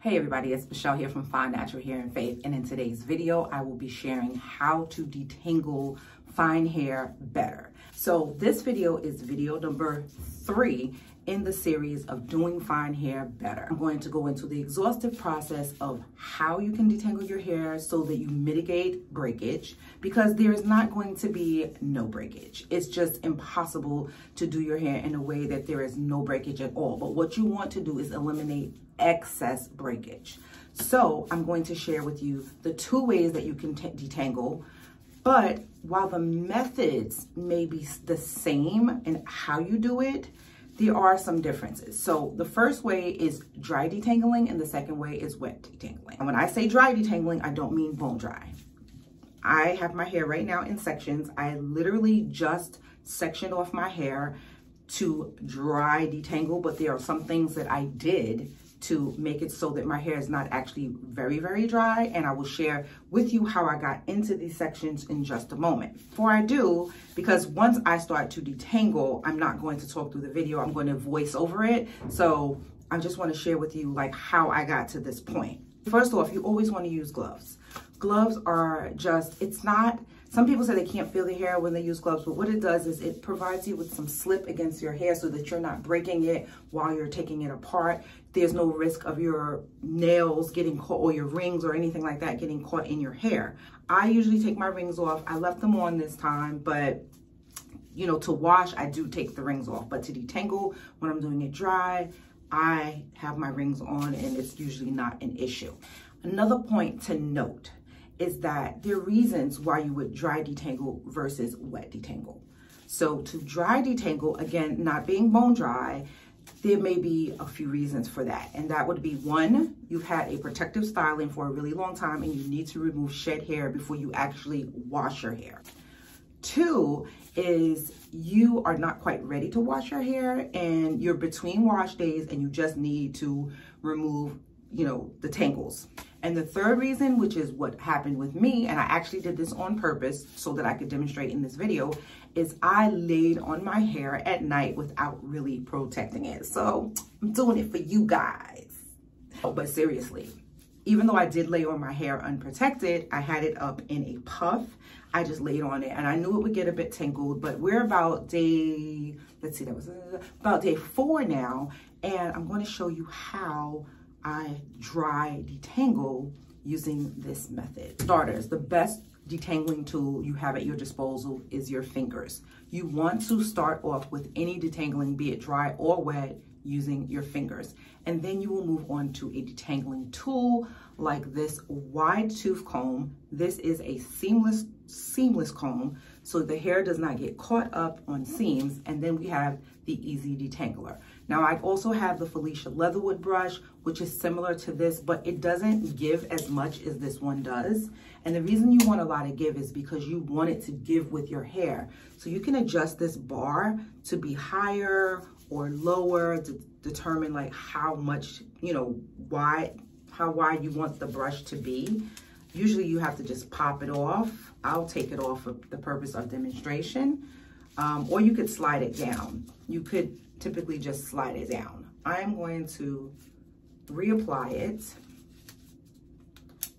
Hey everybody, it's Michelle here from Fine Natural Hair and Faith, and in today's video I will be sharing how to detangle fine hair better. So this video is video number 3 in the series of doing fine hair better. I'm going to go into the exhaustive process of how you can detangle your hair so that you mitigate breakage, because there is not going to be no breakage. It's just impossible to do your hair in a way that there is no breakage at all. But what you want to do is eliminate excess breakage. So I'm going to share with you the 2 ways that you can detangle, but while the methods may be the same in how you do it, there are some differences. So the first way is dry detangling and the second way is wet detangling. And when I say dry detangling, I don't mean bone dry. I have my hair right now in sections. I literally just sectioned off my hair to dry detangle, but there are some things that I did to make it so that my hair is not actually very, very dry. And I will share with you how I got into these sections in just a moment. Before I do, because once I start to detangle, I'm not going to talk through the video, I'm going to voice over it. So I just want to share with you like how I got to this point. First off, you always want to use gloves. Gloves are just, it's not, some people say they can't feel the hair when they use gloves, but what it does is it provides you with some slip against your hair so that you're not breaking it while you're taking it apart. There's no risk of your nails getting caught or your rings or anything like that getting caught in your hair. I usually take my rings off. I left them on this time, but you know, to wash, I do take the rings off. But to detangle, when I'm doing it dry, I have my rings on and it's usually not an issue. Another point to note is that there are reasons why you would dry detangle versus wet detangle. So to dry detangle, again, not being bone dry, there may be a few reasons for that. And that would be 1, you've had a protective styling for a really long time and you need to remove shed hair before you actually wash your hair. 2 is you are not quite ready to wash your hair and you're between wash days and you just need to remove, you know, the tangles. And the 3rd reason, which is what happened with me, and I actually did this on purpose so that I could demonstrate in this video, is I laid on my hair at night without really protecting it. So I'm doing it for you guys. But seriously, even though I did lay on my hair unprotected, I had it up in a puff. I just laid on it and I knew it would get a bit tangled, but we're about day, let's see, that was about day 4 now. And I'm going to show you how I dry detangle using this method. Starters, the best detangling tool you have at your disposal is your fingers. You want to start off with any detangling, be it dry or wet, using your fingers. And then you will move on to a detangling tool like this wide tooth comb. This is a seamless comb, so the hair does not get caught up on seams. And then we have the Easy Detangler. Now I also have the Felicia Leatherwood brush, which is similar to this, but it doesn't give as much as this one does. And the reason you want a lot of give is because you want it to give with your hair. So you can adjust this bar to be higher or lower to determine like how much, you know, how wide you want the brush to be. Usually you have to just pop it off. I'll take it off for the purpose of demonstration. Or you could slide it down. You could typically just slide it down. I'm going to reapply it.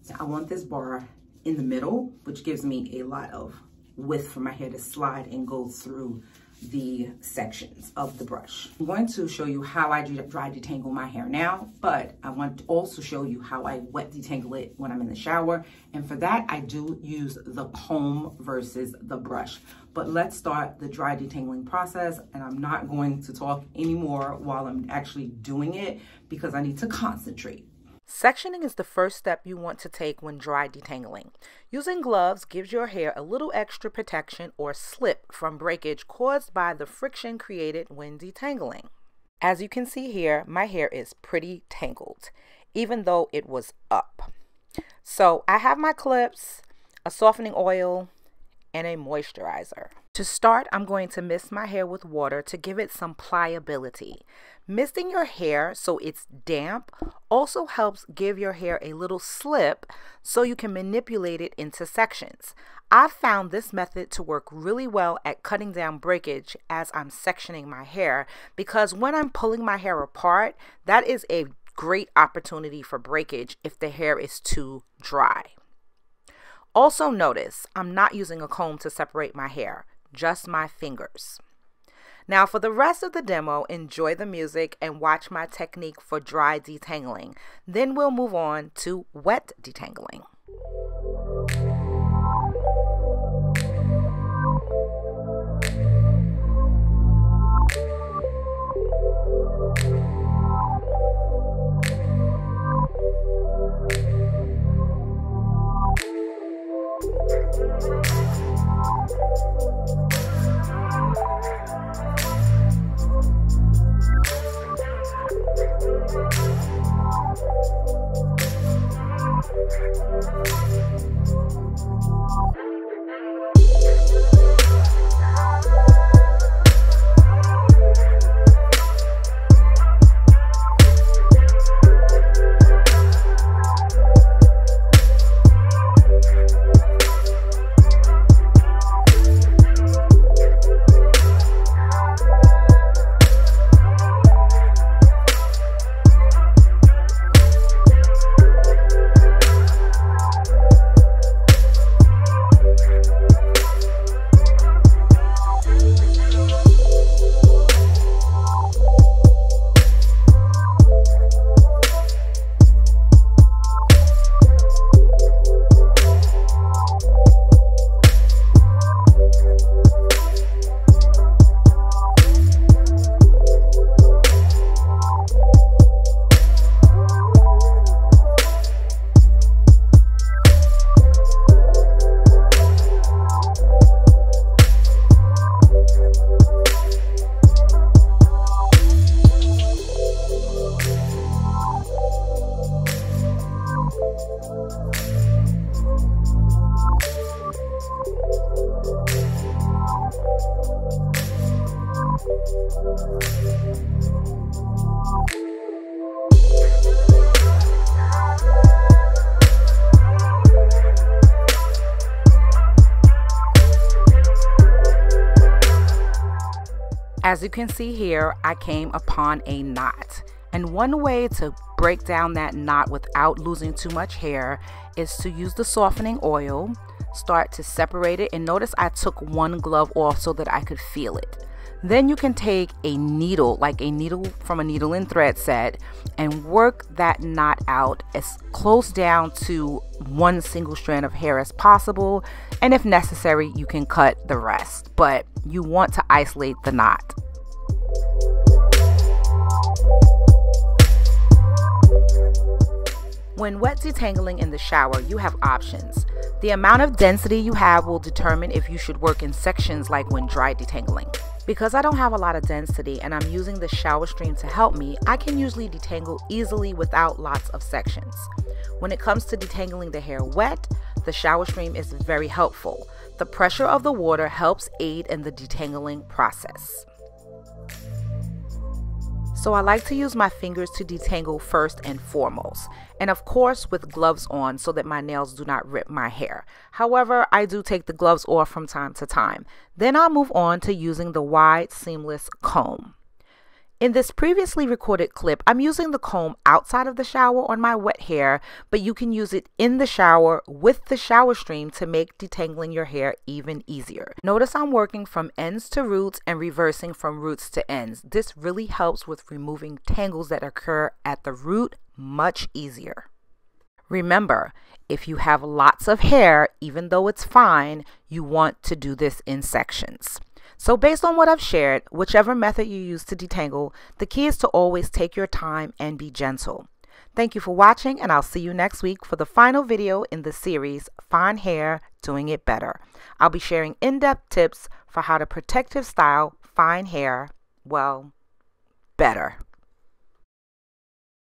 So I want this bar in the middle, which gives me a lot of width for my hair to slide and go through the sections of the brush. I'm going to show you how I dry detangle my hair now, but I want to also show you how I wet detangle it when I'm in the shower. And for that, I do use the comb versus the brush. But let's start the dry detangling process. And I'm not going to talk anymore while I'm actually doing it because I need to concentrate. Sectioning is the first step you want to take when dry detangling. Using gloves gives your hair a little extra protection or slip from breakage caused by the friction created when detangling. As you can see here, my hair is pretty tangled, even though it was up. So I have my clips, a softening oil, and a moisturizer. To start, I'm going to mist my hair with water to give it some pliability. Misting your hair so it's damp also helps give your hair a little slip so you can manipulate it into sections. I've found this method to work really well at cutting down breakage as I'm sectioning my hair, because when I'm pulling my hair apart, that is a great opportunity for breakage if the hair is too dry. Also notice I'm not using a comb to separate my hair, just my fingers. Now for the rest of the demo, enjoy the music and watch my technique for dry detangling. Then we'll move on to wet detangling. As you can see here, I came upon a knot. And one way to break down that knot without losing too much hair is to use the softening oil, start to separate it, and notice I took one glove off so that I could feel it. Then you can take a needle, like a needle from a needle and thread set, and work that knot out as close down to one single strand of hair as possible. And if necessary, you can cut the rest, but you want to isolate the knot. When wet detangling in the shower, you have options. The amount of density you have will determine if you should work in sections like when dry detangling. Because I don't have a lot of density and I'm using the shower stream to help me, I can usually detangle easily without lots of sections. When it comes to detangling the hair wet, the shower stream is very helpful. The pressure of the water helps aid in the detangling process. So I like to use my fingers to detangle first and foremost, and of course with gloves on so that my nails do not rip my hair. However, I do take the gloves off from time to time. Then I'll move on to using the wide seamless comb. In this previously recorded clip, I'm using the comb outside of the shower on my wet hair, but you can use it in the shower with the shower stream to make detangling your hair even easier. Notice I'm working from ends to roots and reversing from roots to ends. This really helps with removing tangles that occur at the root much easier. Remember, if you have lots of hair, even though it's fine, you want to do this in sections. So based on what I've shared, whichever method you use to detangle, the key is to always take your time and be gentle. Thank you for watching, and I'll see you next week for the final video in the series, Fine Hair, Doing It Better. I'll be sharing in-depth tips for how to protective style fine hair, well, better.